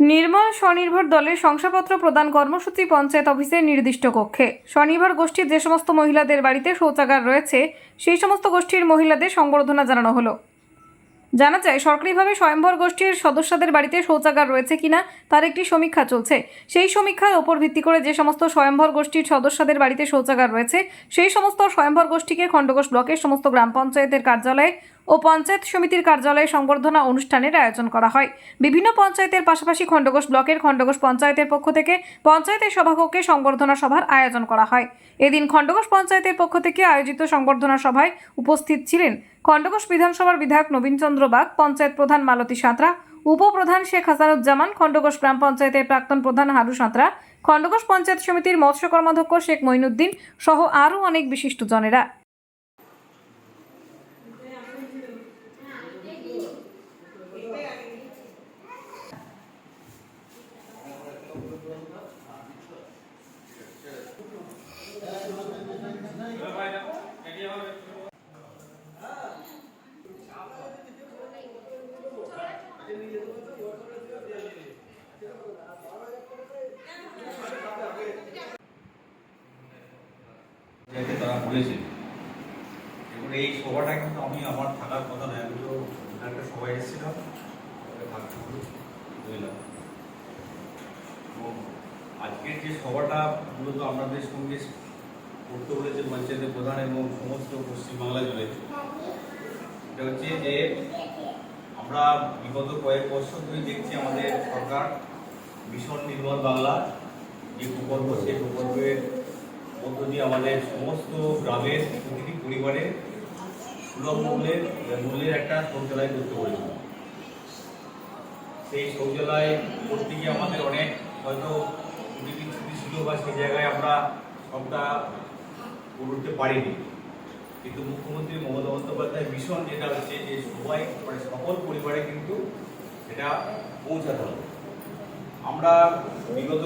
নির্মল স্বনির্ভর দলের শংসাপত্র প্রদান কর্মসূচি পঞ্চায়েত অফিসের নির্দিষ্ট কক্ষে। স্বনির্ভর গোষ্ঠীর যে সমস্ত মহিলাদের বাড়িতে শৌচাগার রয়েছে সেই সমস্ত গোষ্ঠীর মহিলাদের সংবর্ধনা জানানো হলো। জানা যায়, সরকারিভাবে স্বয়ম্ভর গোষ্ঠীর সদস্যদের বাড়িতে শৌচাগার রয়েছে কিনা তার একটি সমীক্ষা চলছে। সেই সমীক্ষার ওপর ভিত্তি করে যে সমস্ত স্বয়ম্ভর গোষ্ঠীর সদস্যদের বাড়িতে শৌচাগার রয়েছে সেই সমস্ত স্বয়ম্ভর গোষ্ঠীকে খণ্ডঘোষ ব্লকের সমস্ত গ্রাম পঞ্চায়েতের কার্যালয়ে ও পঞ্চায়েত সমিতির কার্যালয়ে সংবর্ধনা অনুষ্ঠানের আয়োজন করা হয়। বিভিন্ন পঞ্চায়েতের পাশাপাশি খণ্ডঘোষ ব্লকের খণ্ডঘোষ পঞ্চায়েতের পক্ষ থেকে পঞ্চায়েতের সভাকক্ষে সংবর্ধনা সভার আয়োজন করা হয়। এদিন খণ্ডঘোষ পঞ্চায়েতের পক্ষ থেকে আয়োজিত সংবর্ধনা সভায় উপস্থিত ছিলেন খণ্ডঘোষ বিধানসভার বিধায়ক নবীন চন্দ্র বাগ, পঞ্চায়েত প্রধান মালতী সাঁতরা, উপপ্রধান শেখ হাসানুজ্জামান, খণ্ডঘোষ গ্রাম পঞ্চায়েতের প্রাক্তন প্রধান হারু সাঁতরা, খণ্ডঘোষ পঞ্চায়েত সমিতির মৎস্য কর্মাধ্যক্ষ শেখ মঈনুদ্দিন সহ আরও অনেক বিশিষ্টজনেরা। তারা বলেছে এবং এই সভাটা কিন্তু আমি আমার থাকার কথা নয়, আমি তো একটা সভায় এসেছিলাম, বুঝলাম। এবং আজকের যে সভাটা মূলত আপনাদের সঙ্গে করতে বলেছে পঞ্চায়েতের প্রধান এবং সমস্ত পশ্চিমবাংলা জুড়ে, এটা হচ্ছে যে আমরা বিগত কয়েক বছর ধরে দেখছি আমাদের সরকার মিশন নির্মল বাংলা যে প্রকল্প, সেই প্রকল্পের মধ্য দিয়ে আমাদের সমস্ত গ্রামের প্রতিটি পরিবারে সুলভ মূল্যের একটা শৌচালয় করতে পেরেছিল। সেই শৌচালয় করতে গিয়ে আমাদের অনেক হয়তো ছুটি ছিল বা সেই জায়গায় আমরা সবটা করতে পারিনি, কিন্তু মুখ্যমন্ত্রী মমতা বন্দ্যোপাধ্যায় মিশন যেটা হচ্ছে যে সবাই মানে সকল পরিবারে কিন্তু সেটা পৌঁছাতে হবে। আমরা বিগত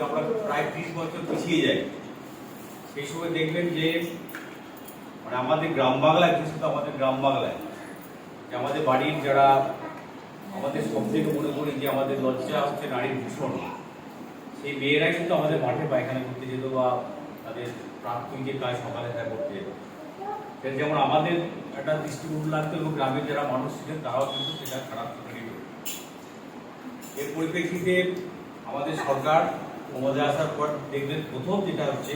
আমরা প্রায় 30 বছর পিছিয়ে যাই, সেই সময় দেখবেন যে মানে আমাদের গ্রাম বাংলায়, বিশেষত আমাদের গ্রাম বাংলায় যে আমাদের বাড়ির যারা আমাদের সব থেকে মনে করি যে আমাদের লজ্জা হচ্ছে নারীর ভূষণ, সেই মেয়েরাই কিন্তু আমাদের মাঠে পায়খানা করতে যেত বা তাদের প্রাথমিক যে কাজ সকালে তারা করতে যেত। সেটা যেমন আমাদের একটা দৃষ্টিভঙ্গি লাগতো এবং গ্রামের যারা মানুষ ছিলেন তারাও কিন্তু সেটা খারাপ চোখে নিত। এর পরিপ্রেক্ষিতে আমাদের সরকার ক্ষমতায় আসার পর দেখবেন প্রথম যেটা হচ্ছে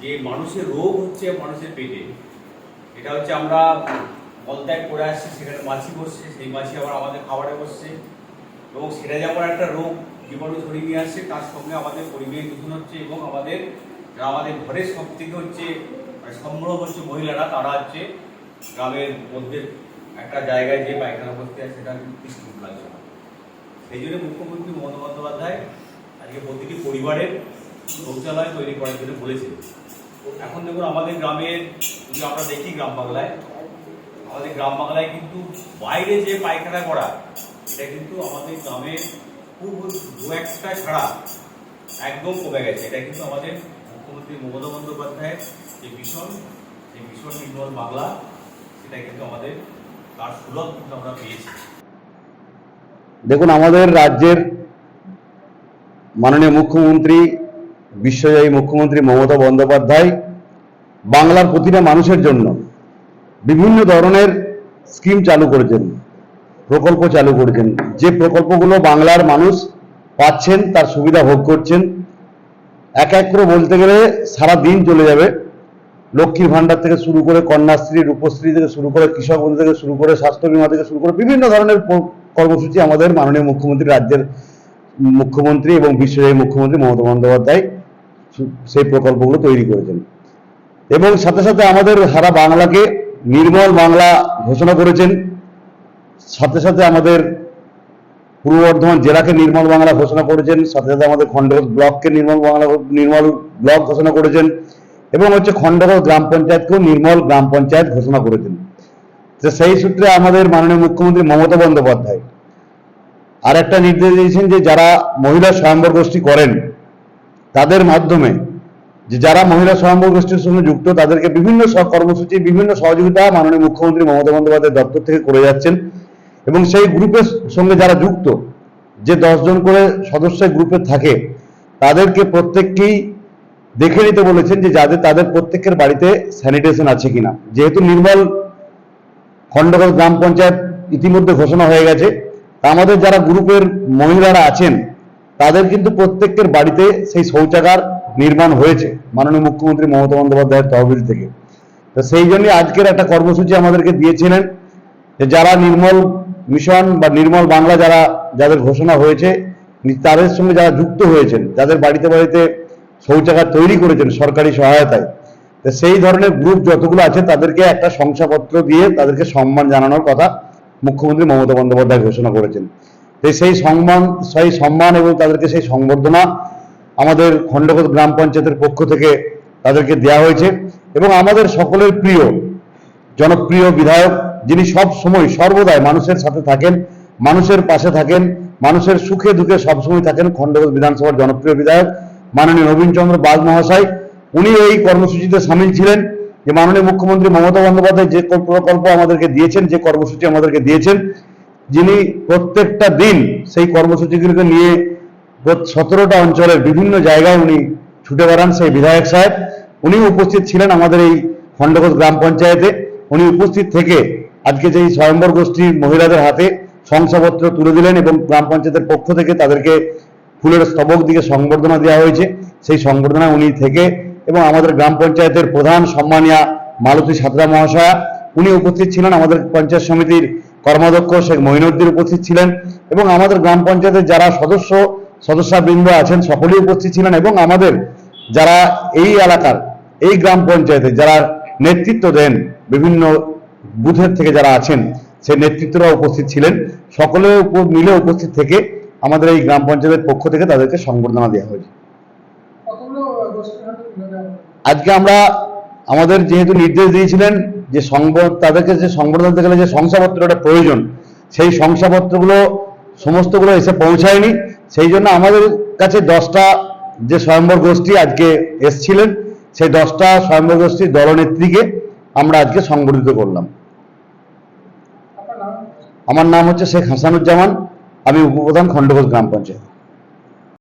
যে মানুষের রোগ হচ্ছে মানুষের পেটে, এটা হচ্ছে আমরা মলত্যাগ করে আসছি, সেখানে মাছি বসছে, সেই মাছি আবার আমাদের খাবারে বসছে এবং সেটা যেমন একটা রোগ জীবাণু ছড়িয়ে নিয়ে আসছে, তার সঙ্গে আমাদের পরিবেশ দূষণ হচ্ছে এবং আমাদের ঘরের সব থেকে হচ্ছে সম্ভ্রম হচ্ছে মহিলারা, তারা হচ্ছে গ্রামের মধ্যে একটা জায়গায় যে পায়খানা করতে হয় সেটা দৃষ্টিভঙ্গি লাগছে না। সেই জন্য মুখ্যমন্ত্রী মমতা বন্দ্যোপাধ্যায় আজকে প্রতিটি পরিবারের শৌচালয় তৈরি করার জন্য বলেছে। এখন দেখুন আমাদের গ্রামের যদি আমরা দেখি আমাদের গ্রাম বাংলায় কিন্তু বাইরে যে পায়খানা করা, এটা কিন্তু আমাদের গ্রামের খুব দু একটা ছাড়া একদম কমে গেছে। এটা কিন্তু আমাদের মুখ্যমন্ত্রী মমতা বন্দ্যোপাধ্যায়ের যে মিশন, সেই মিশন নির্মল বাংলা, সেটা কিন্তু আমাদের তার সুলভ কিন্তু আমরা পেয়েছি। দেখুন, আমাদের রাজ্যের মাননীয় মুখ্যমন্ত্রী, বিশ্বজয়ী মুখ্যমন্ত্রী মমতা বন্দ্যোপাধ্যায় বাংলার প্রতিটা মানুষের জন্য বিভিন্ন ধরনের স্কিম চালু করেছেন, প্রকল্প চালু করেছেন। যে প্রকল্পগুলো বাংলার মানুষ পাচ্ছেন, তার সুবিধা ভোগ করছেন। এক এক করে বলতে গেলে সারা দিন চলে যাবে। লক্ষ্মীর ভাণ্ডার থেকে শুরু করে কন্যাশ্রী, রূপশ্রী থেকে শুরু করে কৃষক বন্ধু থেকে শুরু করে স্বাস্থ্য বীমা থেকে শুরু করে বিভিন্ন ধরনের কর্মসূচি আমাদের মাননীয় মুখ্যমন্ত্রী, রাজ্যের মুখ্যমন্ত্রী এবং বিশ্বজয়ী মুখ্যমন্ত্রী মমতা বন্দ্যোপাধ্যায় সেই প্রকল্পগুলো তৈরি করেছেন এবং সাথে সাথে আমাদের সারা বাংলাকে নির্মল বাংলা ঘোষণা করেছেন। সাথে সাথে আমাদের পূর্ব বর্ধমান জেলাকে নির্মল বাংলা ঘোষণা করেছেন, সাথে সাথে আমাদের খণ্ডঘোষ ব্লককে নির্মল ব্লক ঘোষণা করেছেন এবং হচ্ছে খণ্ডঘোষ গ্রাম পঞ্চায়েতকেও নির্মল গ্রাম পঞ্চায়েত ঘোষণা করেছেন। তো সেই সূত্রে আমাদের মাননীয় মুখ্যমন্ত্রী মমতা বন্দ্যোপাধ্যায় আর একটা নির্দেশ দিয়েছেন যে যারা মহিলা স্বয়ম্ভর গোষ্ঠী করেন তাদের মাধ্যমে, যে যারা মহিলা স্বয়ম্ভর গোষ্ঠীর সঙ্গে যুক্ত তাদেরকে বিভিন্ন কর্মসূচি, বিভিন্ন সহযোগিতা মাননীয় মুখ্যমন্ত্রী মমতা বন্দ্যোপাধ্যায় দপ্তর থেকে করে যাচ্ছেন এবং সেই গ্রুপের সঙ্গে যারা যুক্ত যে 10 জন করে সদস্য গ্রুপে থাকে তাদেরকে প্রত্যেককেই দেখে নিতে বলেছেন যে তাদের প্রত্যেকের বাড়িতে স্যানিটেশন আছে কিনা। যেহেতু নির্মল খণ্ডঘোষ গ্রাম পঞ্চায়েত ইতিমধ্যে ঘোষণা হয়ে গেছে, তা আমাদের যারা গ্রুপের মহিলারা আছেন তাদের কিন্তু প্রত্যেকের বাড়িতে সেই শৌচাগার নির্মাণ হয়েছে মাননীয় মুখ্যমন্ত্রী মমতা বন্দ্যোপাধ্যায়ের তহবিল থেকে। তো সেই জন্য আজকের একটা কর্মসূচি আমাদেরকে দিয়েছিলেন যে যারা নির্মল মিশন বা নির্মল বাংলা যাদের ঘোষণা হয়েছে তাদের সঙ্গে যারা যুক্ত হয়েছেন, যাদের বাড়িতে বাড়িতে শৌচাগার তৈরি করেছেন সরকারি সহায়তায়, তো সেই ধরনের গ্রুপ যতগুলো আছে তাদেরকে একটা শংসাপত্র দিয়ে তাদেরকে সম্মান জানানোর কথা মুখ্যমন্ত্রী মমতা বন্দ্যোপাধ্যায় ঘোষণা করেছেন। তো সেই সম্মান এবং তাদেরকে সেই সংবর্ধনা আমাদের খণ্ডঘোষ গ্রাম পঞ্চায়েতের পক্ষ থেকে তাদেরকে দেওয়া হয়েছে। এবং আমাদের সকলের প্রিয় জনপ্রিয় বিধায়ক, যিনি সব সময় সর্বদাই মানুষের সাথে থাকেন, মানুষের পাশে থাকেন, মানুষের সুখে দুঃখে সবসময় থাকেন, খণ্ডঘোষ বিধানসভার জনপ্রিয় বিধায়ক মাননীয় নবীন চন্দ্র বাগ মহাশয়, উনি এই কর্মসূচিতে সামিল ছিলেন। যে মাননীয় মুখ্যমন্ত্রী মমতা বন্দ্যোপাধ্যায় যে প্রকল্প আমাদেরকে দিয়েছেন, যে কর্মসূচি আমাদেরকে দিয়েছেন, যিনি প্রত্যেকটা দিন সেই কর্মসূচিগুলোকে নিয়ে 17টা অঞ্চলের বিভিন্ন জায়গায় উনি ছুটে বেড়ান, সেই বিধায়ক সাহেব উনি উপস্থিত ছিলেন আমাদের এই খণ্ডঘোষ গ্রাম পঞ্চায়েতে। উনি উপস্থিত থেকে আজকে যেই স্বয়ম্বর গোষ্ঠীর মহিলাদের হাতে শংসাপত্র তুলে দিলেন এবং গ্রাম পঞ্চায়েতের পক্ষ থেকে তাদেরকে ফুলের স্তবক দিয়ে সংবর্ধনা দেওয়া হয়েছে। সেই সংবর্ধনা উনি থেকে এবং আমাদের গ্রাম পঞ্চায়েতের প্রধান সম্মানীয়া মালতী সাঁতরা মহাশয়া উনি উপস্থিত ছিলেন, আমাদের পঞ্চায়েত সমিতির কর্মাধ্যক্ষ শেখ মঈনুদ্দিন উপস্থিত ছিলেন এবং আমাদের গ্রাম পঞ্চায়েতের যারা সদস্যবৃন্দ আছেন সকলেই উপস্থিত ছিলেন এবং আমাদের যারা এই এলাকার এই গ্রাম পঞ্চায়েতে যারা নেতৃত্ব দেন বিভিন্ন বুথের থেকে যারা আছেন সেই নেতৃত্বরা উপস্থিত ছিলেন। সকলে মিলে উপস্থিত থেকে আমাদের এই গ্রাম পঞ্চায়েতের পক্ষ থেকে তাদেরকে সংবর্ধনা দেওয়া হয়েছে। আজকে আমরা আমাদের যেহেতু নির্দেশ দিয়েছিলেন যে তাদেরকে যে সংবর্ধনা দিতে গেলে যে শংসাপত্রটা প্রয়োজন, সেই শংসাপত্রগুলো সমস্তগুলো এসে পৌঁছায়নি। সেই জন্য আমাদের কাছে 10টা যে স্বয়ম্বর গোষ্ঠী আজকে এসছিলেন, সেই 10টা স্বয়ম্বর গোষ্ঠীর দলনেত্রীকে আমরা আজকে সংবর্ধিত করলাম। আমার নাম হচ্ছে শেখ হাসানুজ্জামান, আমি উপপ্রধান খণ্ডঘোষ গ্রাম পঞ্চায়েত।